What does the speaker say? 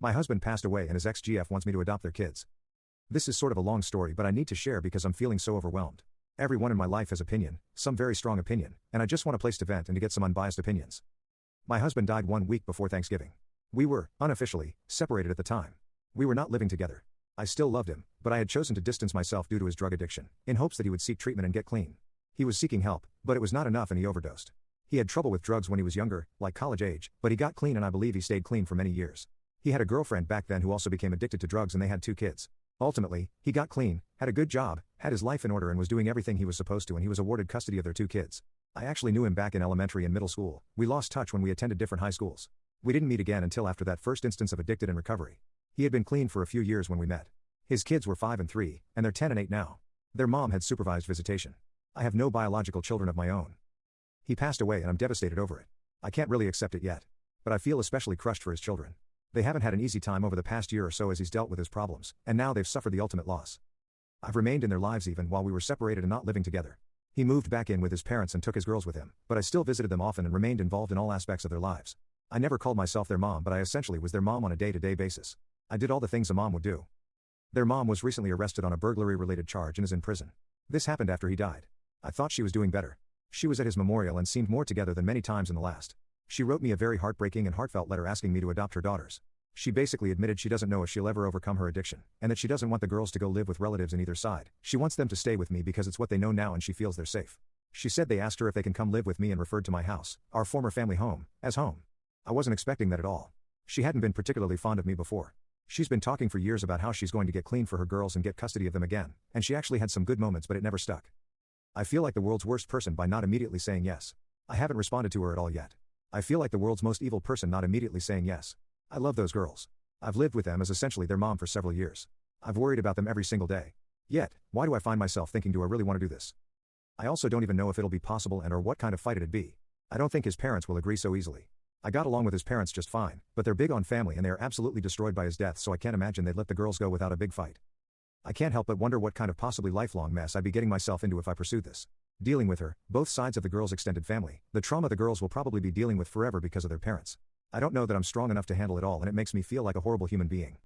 My husband passed away and his ex-GF wants me to adopt their kids. This is sort of a long story, but I need to share because I'm feeling so overwhelmed. Everyone in my life has opinion, some very strong opinion, and I just want a place to vent and to get some unbiased opinions. My husband died 1 week before Thanksgiving. We were, unofficially, separated at the time. We were not living together. I still loved him, but I had chosen to distance myself due to his drug addiction, in hopes that he would seek treatment and get clean. He was seeking help, but it was not enough and he overdosed. He had trouble with drugs when he was younger, like college age, but he got clean and I believe he stayed clean for many years. He had a girlfriend back then who also became addicted to drugs and they had 2 kids. Ultimately, he got clean, had a good job, had his life in order and was doing everything he was supposed to, and he was awarded custody of their 2 kids. I actually knew him back in elementary and middle school. We lost touch when we attended different high schools. We didn't meet again until after that first instance of addicted and recovery. He had been clean for a few years when we met. His kids were 5 and 3, and they're 10 and 8 now. Their mom had supervised visitation. I have no biological children of my own. He passed away and I'm devastated over it. I can't really accept it yet. But I feel especially crushed for his children. They haven't had an easy time over the past year or so as he's dealt with his problems, and now they've suffered the ultimate loss. I've remained in their lives even while we were separated and not living together. He moved back in with his parents and took his girls with him, but I still visited them often and remained involved in all aspects of their lives. I never called myself their mom, but I essentially was their mom on a day-to-day basis. I did all the things a mom would do. Their mom was recently arrested on a burglary-related charge and is in prison. This happened after he died. I thought she was doing better. She was at his memorial and seemed more together than many times in the last. She wrote me a very heartbreaking and heartfelt letter asking me to adopt her daughters. She basically admitted she doesn't know if she'll ever overcome her addiction, and that she doesn't want the girls to go live with relatives in either side. She wants them to stay with me because it's what they know now and she feels they're safe. She said they asked her if they can come live with me and referred to my house, our former family home, as home. I wasn't expecting that at all. She hadn't been particularly fond of me before. She's been talking for years about how she's going to get clean for her girls and get custody of them again, and she actually had some good moments but it never stuck. I feel like the world's worst person by not immediately saying yes. I haven't responded to her at all yet. I feel like the world's most evil person not immediately saying yes. I love those girls. I've lived with them as essentially their mom for several years. I've worried about them every single day. Yet, why do I find myself thinking, do I really want to do this? I also don't even know if it'll be possible and or what kind of fight it'd be. I don't think his parents will agree so easily. I got along with his parents just fine, but they're big on family and they are absolutely destroyed by his death, so I can't imagine they'd let the girls go without a big fight. I can't help but wonder what kind of possibly lifelong mess I'd be getting myself into if I pursued this. Dealing with her, both sides of the girls' extended family, the trauma the girls will probably be dealing with forever because of their parents. I don't know that I'm strong enough to handle it all and it makes me feel like a horrible human being.